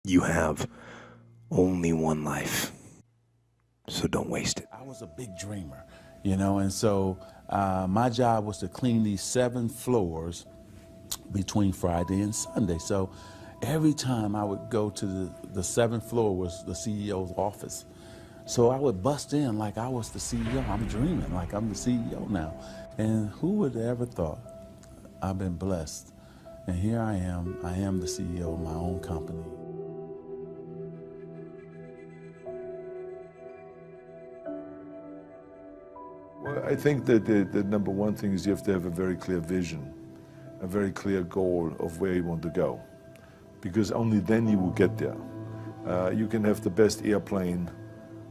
You have only one life, so don't waste it. I was a big dreamer, and so my job was to clean these 7 floors between Friday and Sunday. So every time I would go to the 7th floor was the CEO's office. So I would bust in like I was the CEO. I'm dreaming like I'm the CEO now. And who would have ever thought? I've been blessed. And here I am the CEO of my own company. Well, I think that the number one thing is you have to have a very clear vision, a very clear goal of where you want to go, because only then you will get there. You can have the best airplane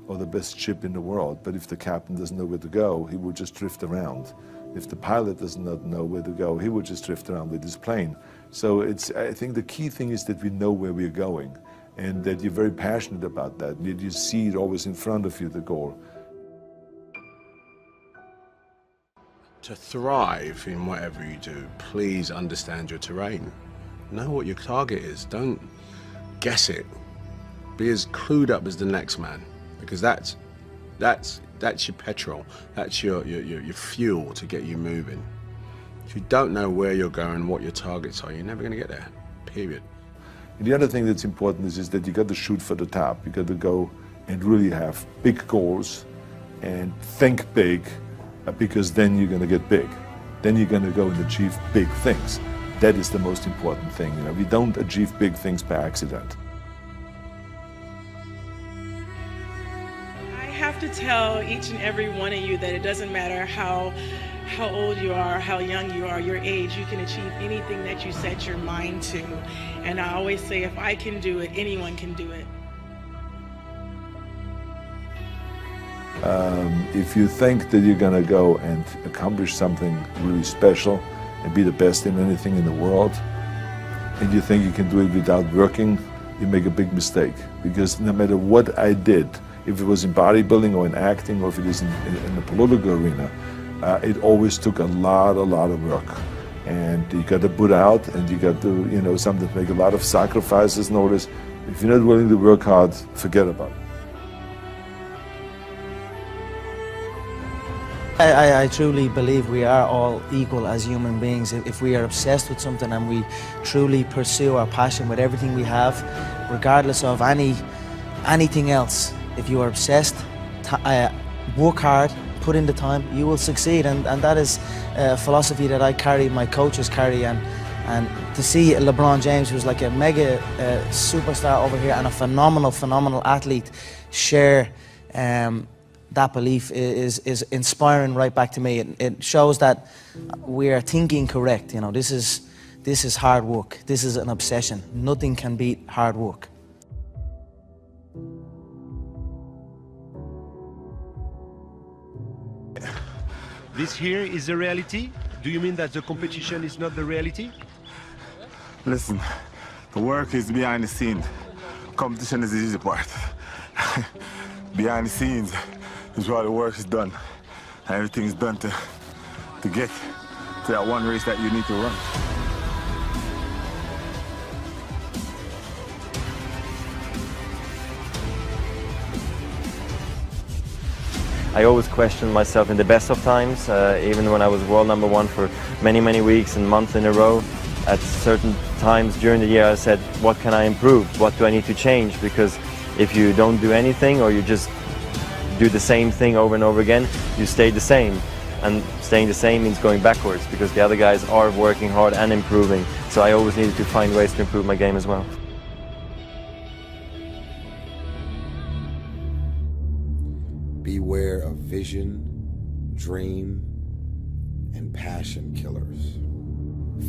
or the best ship in the world, but if the captain doesn't know where to go, he will just drift around. If the pilot does not know where to go, he will just drift around with his plane. So I think the key thing is that we know where we're going and that you're very passionate about that, that you see it always in front of you, the goal. To thrive in whatever you do, please understand your terrain. Know what your target is. Don't guess it. Be as clued up as the next man, because that's your petrol. That's your fuel to get you moving. If you don't know where you're going, what your targets are, you're never going to get there. Period. And the other thing that's important is that you got to shoot for the top. You got to go and really have big goals and think big, because then you're going to get big. Then you're going to go and achieve big things. That is the most important thing. We don't achieve big things by accident. I have to tell each and every one of you that it doesn't matter how old you are, how young you are, your age, you can achieve anything that you set your mind to. And I always say, if I can do it, anyone can do it. If you think that you're going to go and accomplish something really special and be the best in anything in the world, and you think you can do it without working, you make a big mistake. Because no matter what I did, if it was in bodybuilding or in acting or if it is in the political arena, it always took a lot of work. And you got to put out, and you got to, sometimes make a lot of sacrifices. Notice, if you're not willing to work hard, forget about it. I truly believe we are all equal as human beings. If we are obsessed with something and we truly pursue our passion with everything we have, regardless of anything else, if you are obsessed, work hard, put in the time, you will succeed. And that is a philosophy that I carry, my coaches carry. And to see LeBron James, who's like a mega superstar over here and a phenomenal athlete, share that belief is inspiring right back to me. It shows that we are thinking correct. This is hard work. This is an obsession. Nothing can beat hard work. This here is the reality? Do you mean that the competition is not the reality? Listen, the work is behind the scenes. Competition is the easy part. Behind the scenes is where the work is done. Everything is done to get to that one race that you need to run. I always questioned myself in the best of times, even when I was world #1 for many weeks and months in a row. At certain times during the year I said, what can I improve? What do I need to change? Because if you don't do anything or you just do the same thing over and over again, you stay the same. And staying the same means going backwards, because the other guys are working hard and improving. So I always needed to find ways to improve my game as well. Beware of vision, dream, and passion killers.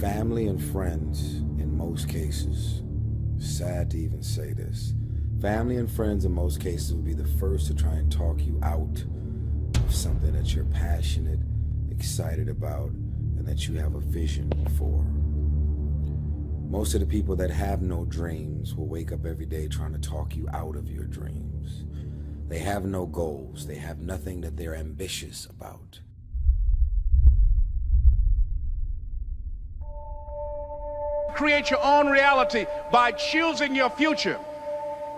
Family and friends, in most cases, sad to even say this, family and friends in most cases will be the first to try and talk you out of something that you're passionate, excited about, and that you have a vision for. Most of the people that have no dreams will wake up every day trying to talk you out of your dreams. They have no goals. They have nothing that they're ambitious about. Create your own reality by choosing your future.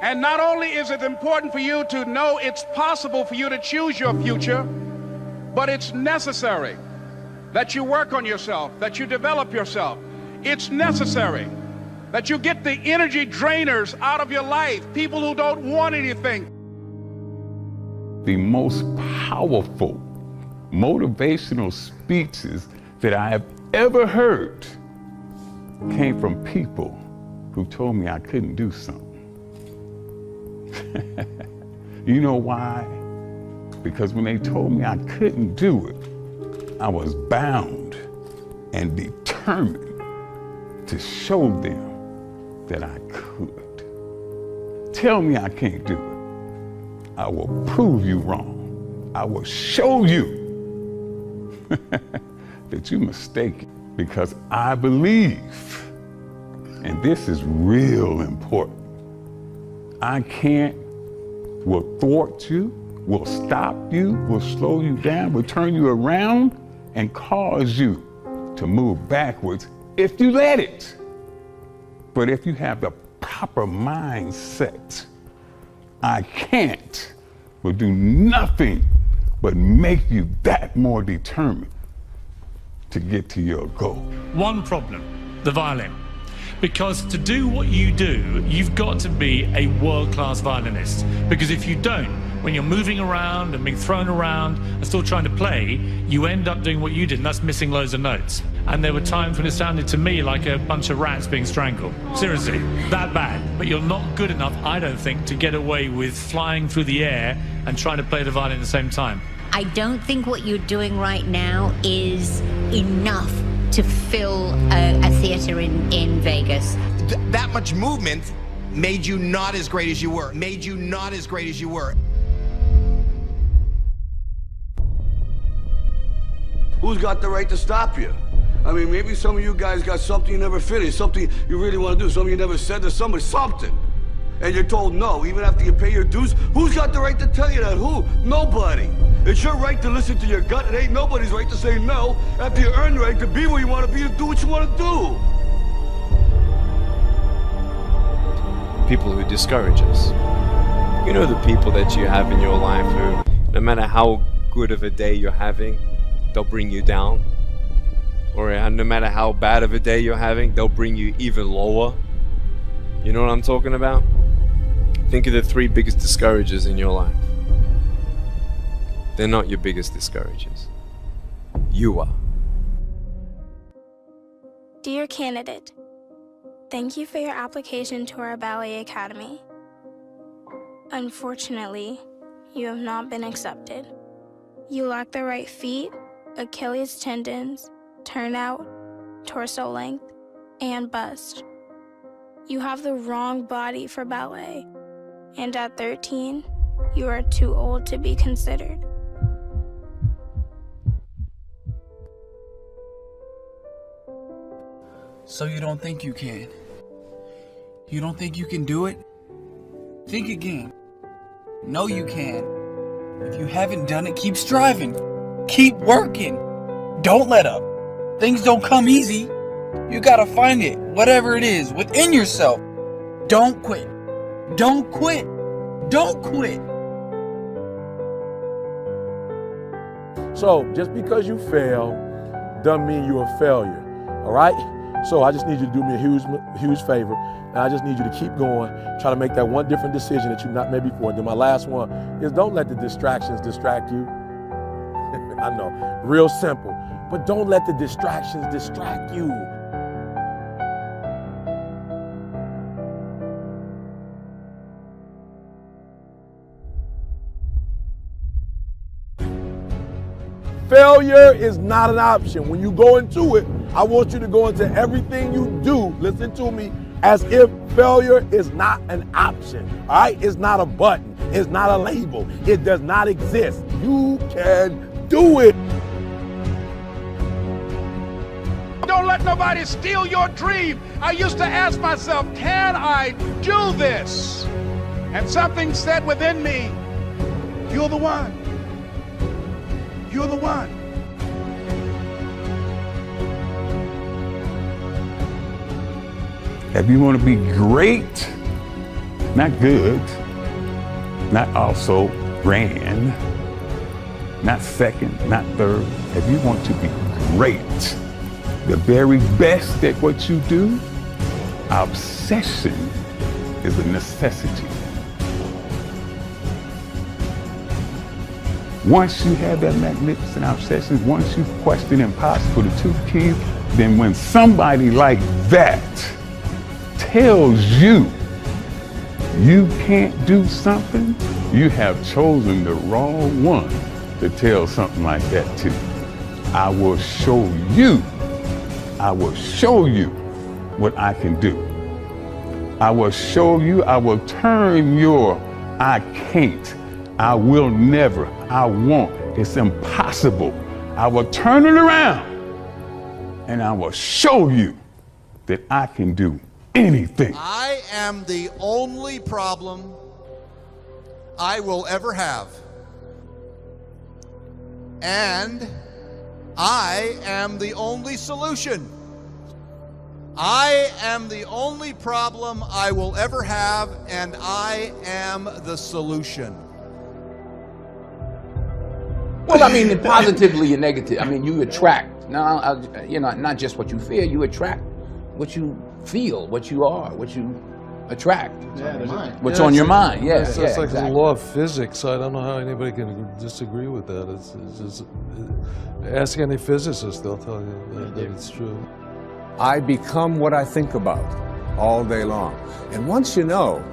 And not only is it important for you to know it's possible for you to choose your future, but it's necessary that you work on yourself, that you develop yourself. It's necessary that you get the energy drainers out of your life, people who don't want anything. The most powerful motivational speeches that I have ever heard came from people who told me I couldn't do something. You know why? Because when they told me I couldn't do it, I was bound and determined to show them that I could. Tell me I can't do it. I will prove you wrong. I will show you that you're mistaken, because I believe, and this is real important, I can't, will thwart you, will stop you, will slow you down, will turn you around and cause you to move backwards if you let it. But if you have the proper mindset, I can't will do nothing but make you that more determined to get to your goal. One problem, the violin. Because to do what you do, you've got to be a world-class violinist. Because if you don't, when you're moving around and being thrown around and still trying to play, you end up doing what you did, and that's missing loads of notes. And there were times when it sounded to me like a bunch of rats being strangled. Seriously, that bad. But you're not good enough, I don't think, to get away with flying through the air and trying to play the violin at the same time. I don't think what you're doing right now is enough to fill a theater in Vegas. That much movement made you not as great as you were. Made you not as great as you were. Who's got the right to stop you? I mean, maybe some of you guys got something you never finished, something you really want to do, something you never said to somebody, something. And you're told no, even after you pay your dues. Who's got the right to tell you that? Who? Nobody. It's your right to listen to your gut. It ain't nobody's right to say no after you earn the right to be where you want to be, to do what you want to do. People who discourage us. You know, the people that you have in your life who, no matter how good of a day you're having, they'll bring you down. Or no matter how bad of a day you're having, they'll bring you even lower. You know what I'm talking about? Think of the 3 biggest discouragers in your life. They're not your biggest discouragers. You are. Dear candidate, thank you for your application to our ballet academy. Unfortunately, you have not been accepted. You lack the right feet, Achilles tendons, turnout, torso length, and bust. You have the wrong body for ballet, and at 13, you are too old to be considered. So you don't think you can? You don't think you can do it? Think again. No, you can. If you haven't done it, keep striving. Keep working. Don't let up. Things don't come easy. You gotta find it, whatever it is, within yourself. Don't quit. Don't quit. Don't quit. So just because you fail doesn't mean you're a failure, all right? So I just need you to do me a huge favor, and I just need you to keep going, try to make that one different decision that you've not made before. And then my last one is don't let the distractions distract you. I know, real simple, but don't let the distractions distract you. Failure is not an option. When you go into it, I want you to go into everything you do, listen to me, as if failure is not an option, all right? It's not a button. It's not a label. It does not exist. You can do it. Don't let nobody steal your dream. I used to ask myself, can I do this? And something said within me, you're the one. You're the one. If you want to be great, Not good, not also grand, not second, not third. If you want to be great, the very best at what you do, obsession is a necessity. Once you have that magnificent obsession, once you question impossible, the two keys, then when somebody like that tells you you can't do something, you have chosen the wrong one to tell something like that to. I will show you what I can do. I will show you, I will turn your I can't, I will never, I won't, it's impossible. I will turn it around and I will show you that I can do anything. I am the only problem I will ever have. And I am the only solution. I am the only problem I will ever have, and I am the solution. Well, I mean, positively and negative. I mean, you attract. Now, you know, not just what you fear, you attract what you feel, what you are, what you attract. What's on your mind, yes. It's like the law of physics. I don't know how anybody can disagree with that. It's just, ask any physicist, they'll tell you that it's true. I become what I think about all day long. And once you know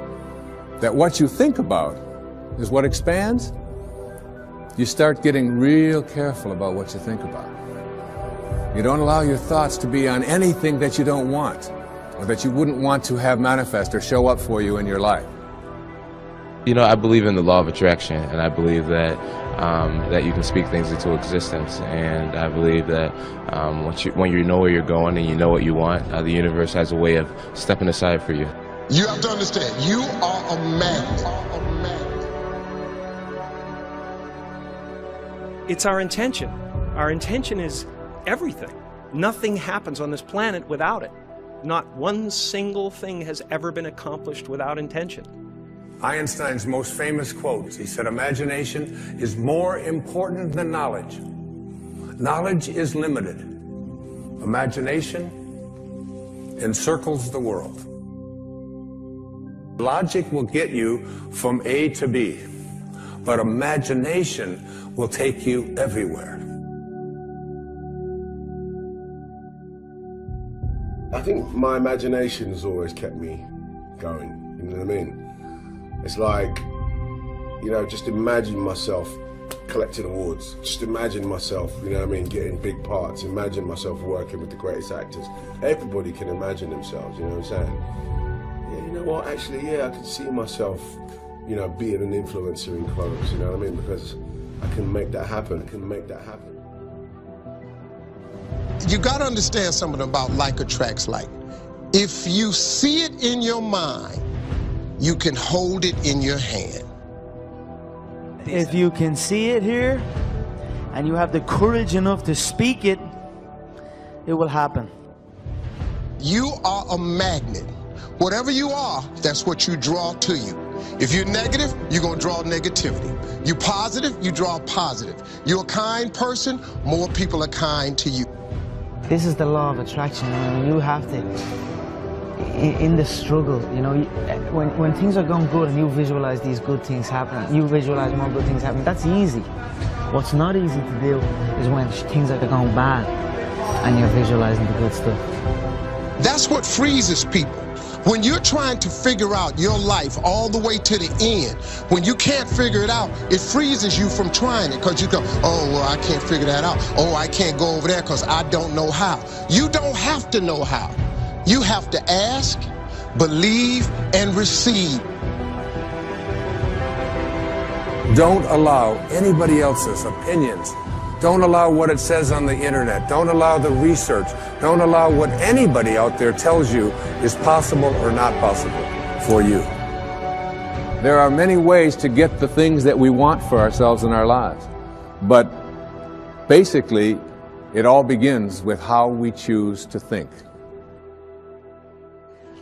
that what you think about is what expands, you start getting real careful about what you think about. You don't allow your thoughts to be on anything that you don't want, or that you wouldn't want to have manifest or show up for you in your life. You know, I believe in the law of attraction, and I believe that that you can speak things into existence. And I believe that when you know where you're going and you know what you want, the universe has a way of stepping aside for you. You have to understand, you are a magnet. It's our intention. Our intention is everything. Nothing happens on this planet without it. Not one single thing has ever been accomplished without intention. Einstein's most famous quote, he said, imagination is more important than knowledge. Knowledge is limited. Imagination encircles the world. Logic will get you from A to B, but imagination will take you everywhere. I think my imagination has always kept me going, you know what I mean? It's like, you know, just imagine myself collecting awards. Just imagine myself, you know what I mean, getting big parts. Imagine myself working with the greatest actors. Everybody can imagine themselves, you know what I'm saying? Yeah, you know what, actually, yeah, I could see myself, you know, being an influencer in clothes, you know what I mean? Because I can make that happen, You got to understand something about like attracts like. If you see it in your mind, you can hold it in your hand. If you can see it here, and you have the courage enough to speak it, it will happen. You are a magnet. Whatever you are, that's what you draw to you. If you're negative, you're going to draw negativity. You're positive, you draw positive. You're a kind person, more people are kind to you. This is the law of attraction. I mean, you have to, in the struggle, you know, when things are going good and you visualize these good things happening, you visualize more good things happening, that's easy. What's not easy to do is when things are going bad and you're visualizing the good stuff. That's what freezes people. When you're trying to figure out your life all the way to the end, when you can't figure it out, it freezes you from trying it because you go, oh, well, I can't figure that out. Oh, I can't go over there because I don't know how. You don't have to know how. You have to ask, believe, and receive. Don't allow anybody else's opinions. Don't allow what it says on the internet. Don't allow the research. Don't allow what anybody out there tells you is possible or not possible for you. There are many ways to get the things that we want for ourselves in our lives. But basically, it all begins with how we choose to think.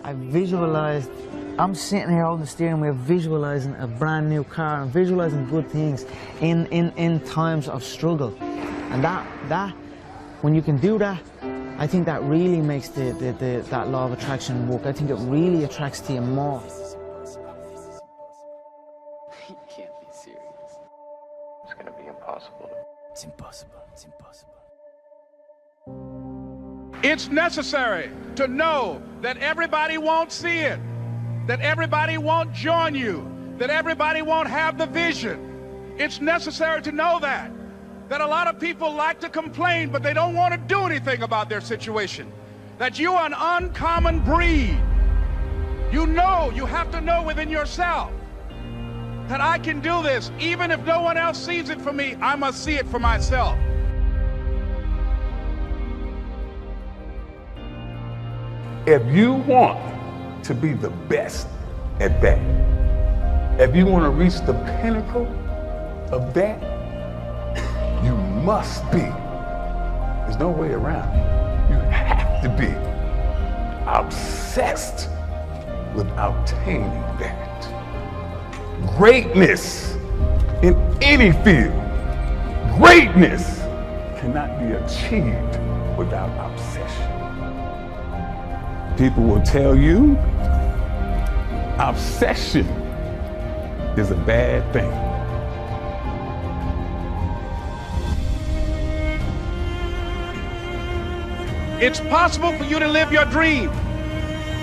I visualized, I'm sitting here holding the steering wheel, visualizing a brand new car and visualizing good things in times of struggle. And that, when you can do that, I think that really makes that law of attraction work. I think it really attracts to you more. You can't be serious. It's gonna be impossible. It's impossible. It's impossible. It's necessary to know that everybody won't see it, that everybody won't join you, that everybody won't have the vision. It's necessary to know that a lot of people like to complain, but they don't want to do anything about their situation, that you are an uncommon breed. You know, you have to know within yourself that I can do this. Even if no one else sees it for me, I must see it for myself. If you want to be the best at that, if you want to reach the pinnacle of that, you must be. There's no way around it. You have to be obsessed with obtaining that. Greatness in any field, greatness cannot be achieved without obsession. People will tell you obsession is a bad thing. It's possible for you to live your dream.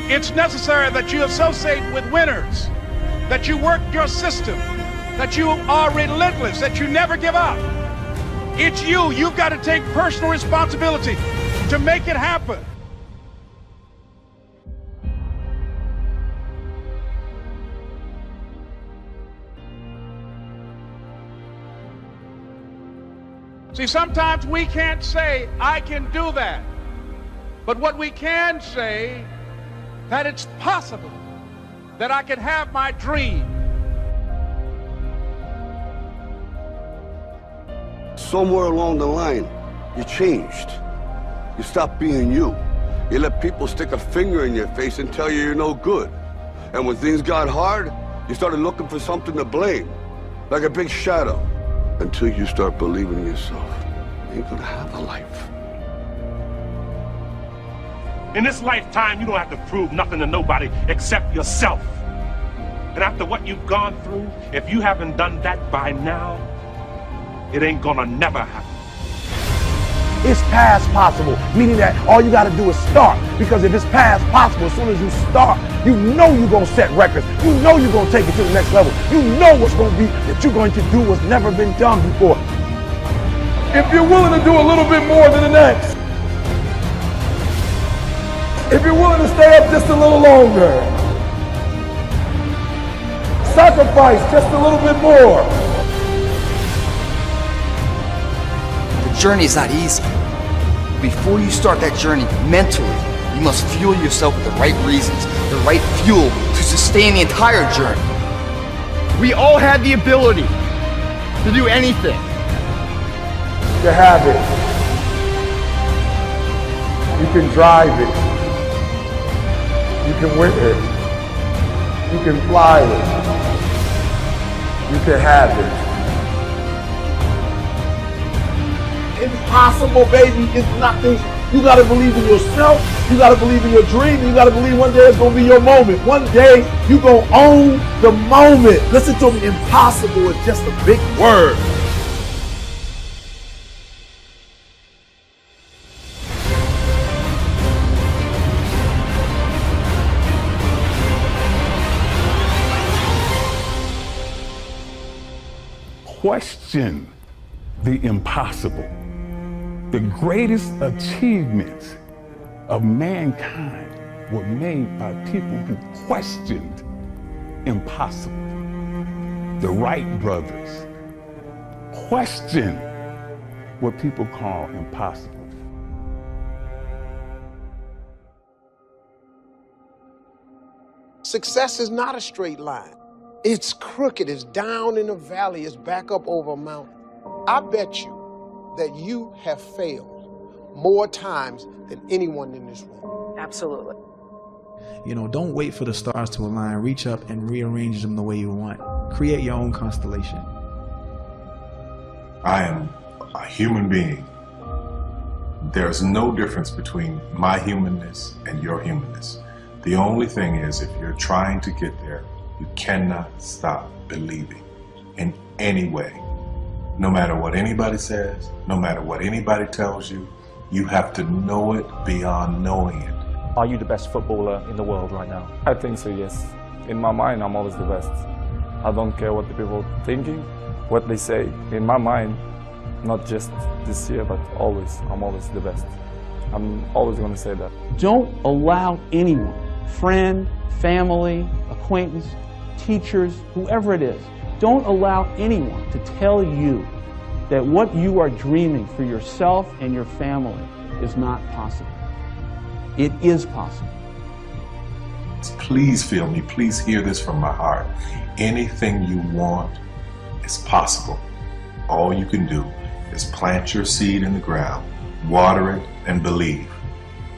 It's necessary that you associate with winners, that you work your system, that you are relentless, that you never give up. It's you. You've got to take personal responsibility to make it happen. See, sometimes we can't say, I can do that. But what we can say, that it's possible that I can have my dream. Somewhere along the line, you changed. You stopped being you. You let people stick a finger in your face and tell you you're no good. And when things got hard, you started looking for something to blame, like a big shadow. Until you start believing in yourself, you ain't gonna have a life. In this lifetime, you don't have to prove nothing to nobody except yourself. And after what you've gone through, if you haven't done that by now, it ain't gonna never happen. It's past possible, meaning that all you gotta do is start. Because if it's past possible, as soon as you start, you know you're gonna set records. You know you're gonna take it to the next level. You know what's gonna be that you're going to do what's never been done before. If you're willing to do a little bit more than the next, if you're willing to stay up just a little longer, sacrifice just a little bit more. The journey is not easy. Before you start that journey mentally, you must fuel yourself with the right reasons, the right fuel to sustain the entire journey. We all have the ability to do anything. You have it. You can drive it. You can win it. You can fly it. You can have it. Impossible, baby, is nothing. You gotta believe in yourself. You gotta believe in your dream. You gotta believe one day it's gonna be your moment. One day you gonna own the moment. Listen to me, impossible is just a big word. Question the impossible. The greatest achievements of mankind were made by people who questioned impossible. The Wright brothers questioned what people call impossible. Success is not a straight line. It's crooked, it's down in a valley, it's back up over a mountain. I bet you that you have failed more times than anyone in this room. Absolutely. You know, don't wait for the stars to align. Reach up and rearrange them the way you want. Create your own constellation. I am a human being. There's no difference between my humanness and your humanness. The only thing is, if you're trying to get there, you cannot stop believing in any way. No matter what anybody says, no matter what anybody tells you, you have to know it beyond knowing it. Are you the best footballer in the world right now? I think so, yes. In my mind, I'm always the best. I don't care what the people are thinking, what they say. In my mind, not just this year, but always, I'm always the best. I'm always going to say that. Don't allow anyone, friend, family, acquaintance, teachers, whoever it is, don't allow anyone to tell you that what you are dreaming for yourself and your family is not possible. It is possible. Please feel me, please hear this from my heart. Anything you want is possible. All you can do is plant your seed in the ground, water it, and believe.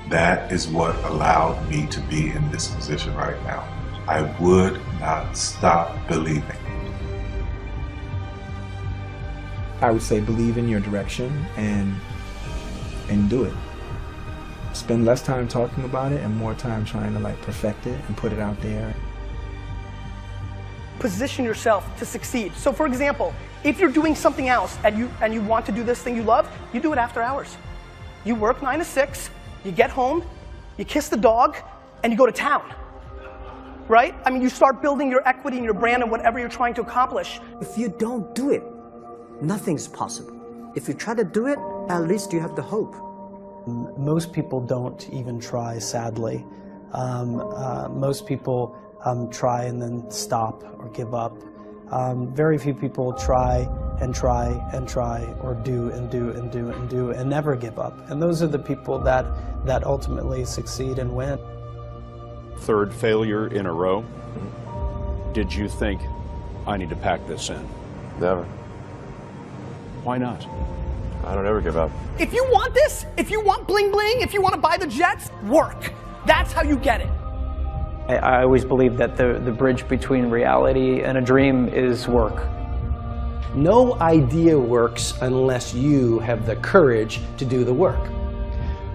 That is what allowed me to be in this position right now. I would not stop believing. I would say believe in your direction and do it. Spend less time talking about it and more time trying to like perfect it and put it out there. Position yourself to succeed. So for example, if you're doing something else and you want to do this thing you love, you do it after hours. You work 9 to 6, you get home, you kiss the dog, and you go to town. Right? I mean, you start building your equity and your brand and whatever you're trying to accomplish. If you don't do it, nothing's possible. If you try to do it, at least you have the hope. Most people don't even try, sadly. Most people try and then stop or give up. Very few people try and try and try, or do and do and do and do and never give up. And those are the people that ultimately succeed and win. Third failure in a row. Did you think, I need to pack this in? Never. Why not? I don't ever give up. If you want this, if you want bling bling, if you want to buy the jets, work. That's how you get it. I always believe that the bridge between reality and a dream is work. No idea works unless you have the courage to do the work.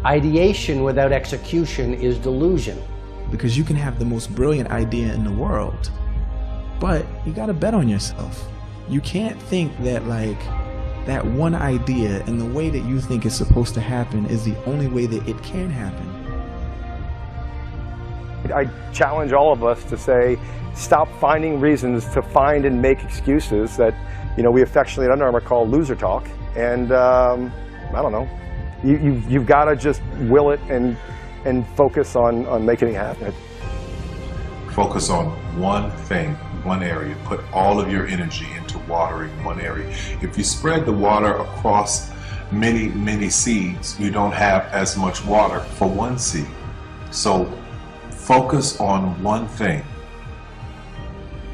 Ideation without execution is delusion. Because you can have the most brilliant idea in the world, but you gotta bet on yourself. You can't think that like that one idea and the way that you think it's supposed to happen is the only way that it can happen. I challenge all of us to say, stop finding reasons to find and make excuses that, you know, we affectionately at Under Armour call loser talk. And I don't know, you've got to just will it and focus on making it happen. Focus on one thing, one area. Put all of your energy into watering one area. If you spread the water across many seeds, you don't have as much water for one seed. So focus on one thing.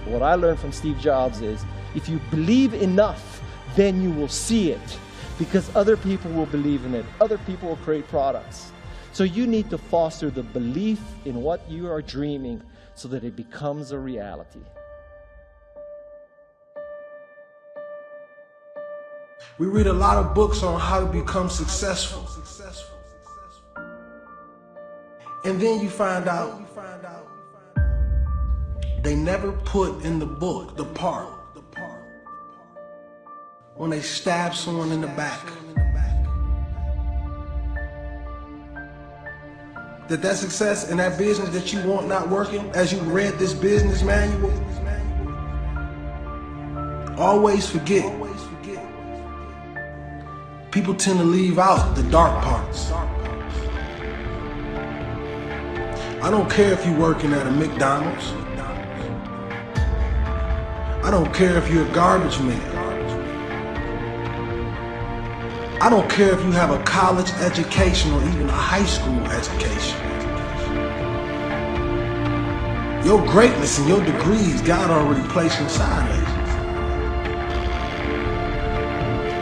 What I learned from Steve Jobs is, if you believe enough, then you will see it, because other people will believe in it. Other people will create products. So you need to foster the belief in what you are dreaming so that it becomes a reality. We read a lot of books on how to become successful. And then you find out they never put in the book the part when they stab someone in the back. That success and that business that you want not working, as you read this business manual, always forget. People tend to leave out the dark parts. I don't care if you're working at a McDonald's. I don't care if you're a garbage man. I don't care if you have a college education or even a high school education. Your greatness and your degrees, God already placed inside of you.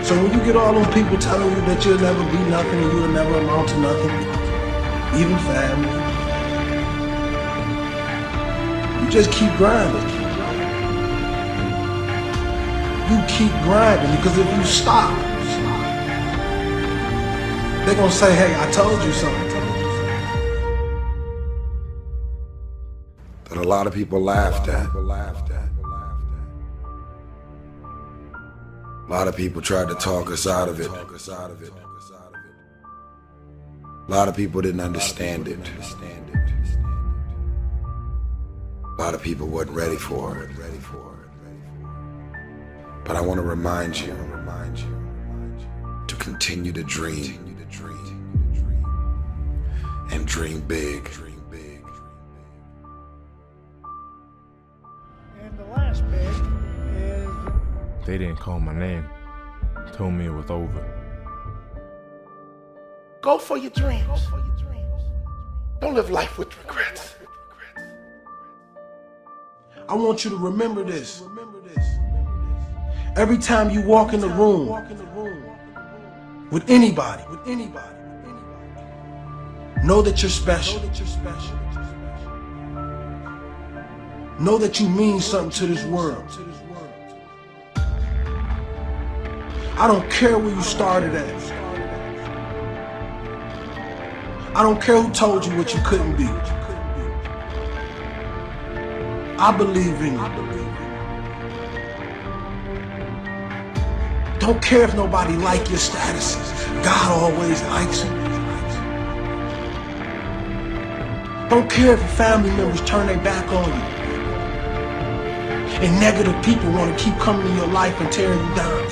So when you get all those people telling you that you'll never be nothing and you'll never amount to nothing, even family, You just keep grinding. You keep grinding, because if you stop, they're gonna say, hey, I told you something. That a lot of people laughed at. A lot of people tried to talk us out of it. A lot of people didn't understand it. A lot of people wasn't ready for it. But I want to remind you to continue to dream and dream big. And the last bit is... They didn't call my name, told me it was over. Go for your dreams. Don't live life with regrets. I want you to remember this. Every time you walk in the room with anybody, know that you're special. Know that you mean something to this world. I don't care where you started at. I don't care who told you what you couldn't be. I believe in you. Don't care if nobody like your statuses. God always likes you. Don't care if your family members turn their back on you. And negative people want to keep coming in your life and tearing you down.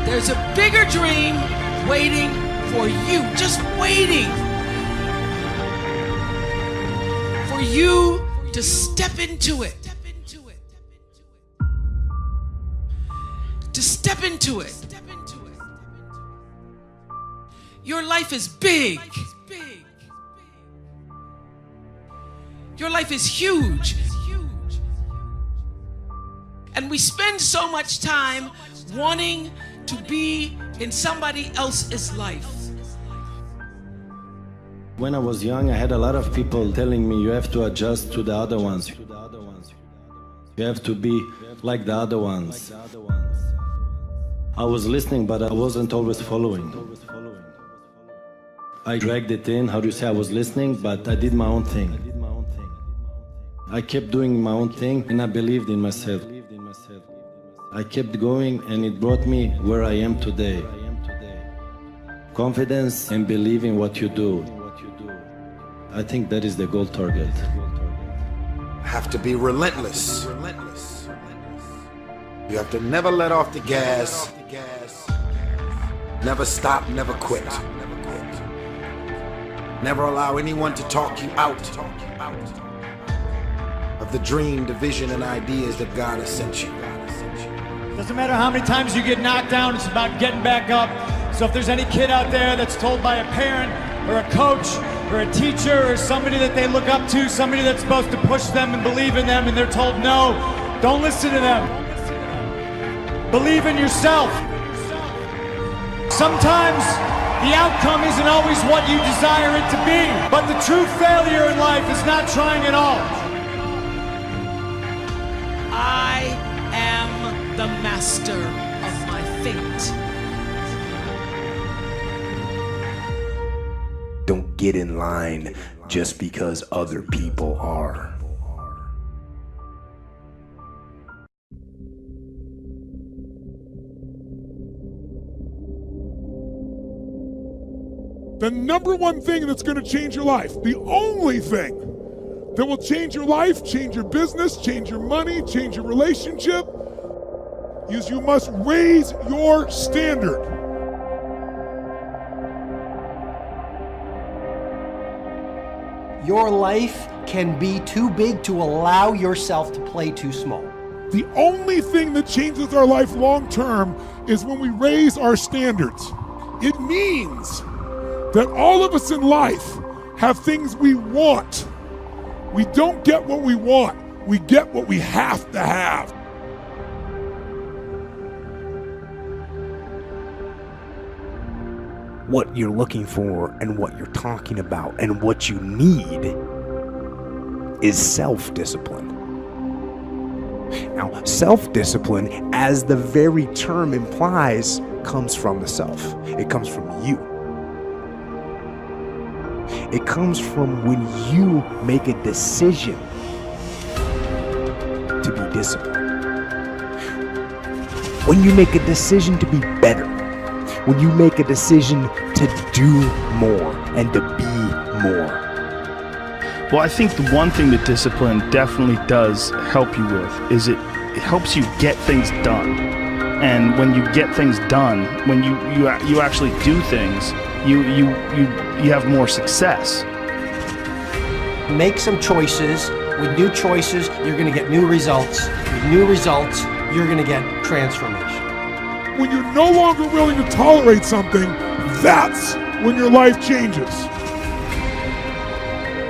There's a bigger dream waiting for you, just waiting for you to step into it. To step into it. Your life is big. Your life is huge. And we spend so much time wanting to be in somebody else's life. When I was young, I had a lot of people telling me you have to adjust to the other ones. You have to be like the other ones. I was listening, but I wasn't always following. I dragged it in, how do you say, I was listening, but I did my own thing. I kept doing my own thing and I believed in myself. I kept going and it brought me where I am today. Confidence and believing what you do. I think that is the goal target. Have to be relentless. You have to never let off the gas. Never stop, never quit. Never allow anyone to talk you out of the dream, the vision, and ideas that God has sent you. Doesn't matter how many times you get knocked down, it's about getting back up. So if there's any kid out there that's told by a parent or a coach or a teacher or somebody that they look up to, somebody that's supposed to push them and believe in them, and they're told no, don't listen to them. Believe in yourself. Sometimes the outcome isn't always what you desire it to be, but the true failure in life is not trying at all. I am the master of my fate. Don't get in line just because other people are. The number one thing that's going to change your life, the only thing that will change your life, change your business, change your money, change your relationship, is you must raise your standard. Your life can be too big to allow yourself to play too small. The only thing that changes our life long term is when we raise our standards. It means that all of us in life have things we want. We don't get what we want, we get what we have to have. what you're looking for and what you're talking about, and what you need is self-discipline. Now, self-discipline, as the very term implies, comes from the self. It comes from you. It comes from when you make a decision to be disciplined. When you make a decision to be better. When you make a decision to do more and to be more. Well, I think the one thing that discipline definitely does help you with is it helps you get things done. And when you get things done, when you actually do things, you have more success. Make some choices. With new choices, you're going to get new results. With new results, you're going to get transformation. When you're no longer willing to tolerate something, that's when your life changes.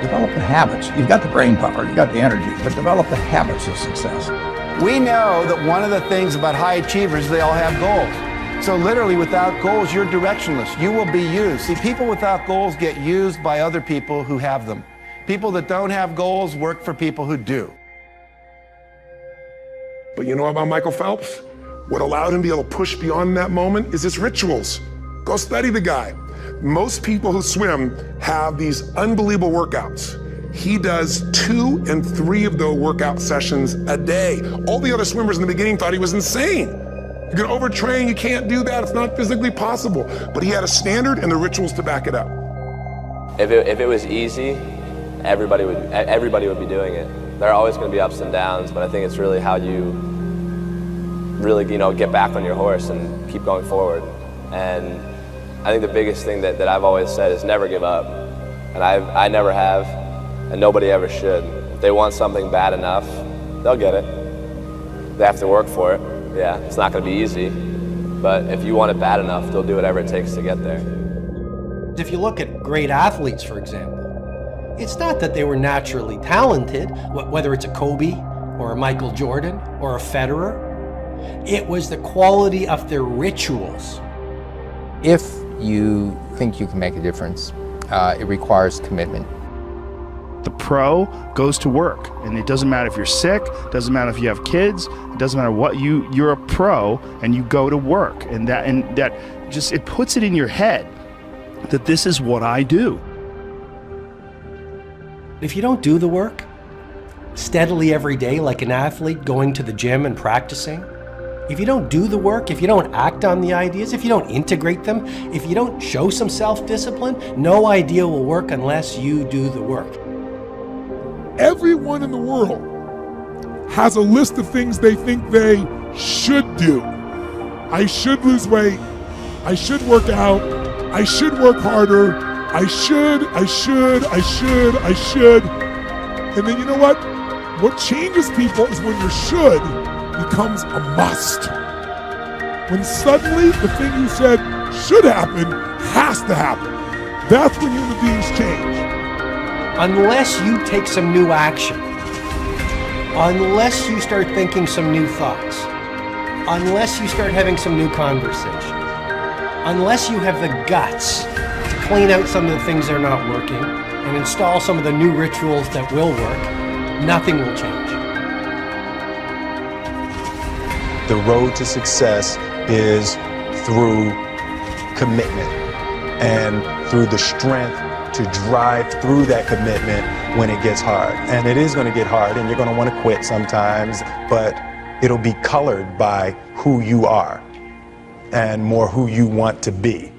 Develop the habits. You've got the brain power, you've got the energy, but develop the habits of success. We know that one of the things about high achievers, they all have goals. So literally without goals, you're directionless. You will be used. See, people without goals get used by other people who have them. People that don't have goals work for people who do. But you know about Michael Phelps? What allowed him to be able to push beyond that moment is his rituals. Go study the guy. Most people who swim have these unbelievable workouts. He does 2 and 3 of those workout sessions a day. All the other swimmers in the beginning thought he was insane. You're gonna overtrain, you can't do that, it's not physically possible. But he had a standard and the rituals to back it up. If it was easy, everybody would be doing it. There are always going to be ups and downs, but I think it's really how you really, get back on your horse and keep going forward. And I think the biggest thing that I've always said is never give up. And I never have, and nobody ever should. If they want something bad enough, they'll get it. They have to work for it. Yeah, it's not going to be easy, but if you want it bad enough, they'll do whatever it takes to get there. If you look at great athletes, for example, it's not that they were naturally talented, whether it's a Kobe or a Michael Jordan or a Federer. It was the quality of their rituals. If you think you can make a difference, it requires commitment. The pro goes to work, and it doesn't matter if you're sick, doesn't matter if you have kids, it doesn't matter what, you're a pro and you go to work, and that just, it puts it in your head that this is what I do. If you don't do the work steadily every day like an athlete going to the gym and practicing, if you don't do the work, if you don't act on the ideas, if you don't integrate them, if you don't show some self-discipline, no idea will work unless you do the work. Everyone in the world has a list of things they think they should do. I should lose weight. I should work out. I should work harder. I should. And then you know what? What changes people is when your should becomes a must. When suddenly the thing you said should happen has to happen. That's when human beings change. Unless you take some new action, unless you start thinking some new thoughts, unless you start having some new conversations, unless you have the guts to clean out some of the things that are not working and install some of the new rituals that will work, nothing will change. The road to success is through commitment and through the strength to drive through that commitment when it gets hard. And it is going to get hard and you're going to want to quit sometimes, but it'll be colored by who you are and more who you want to be.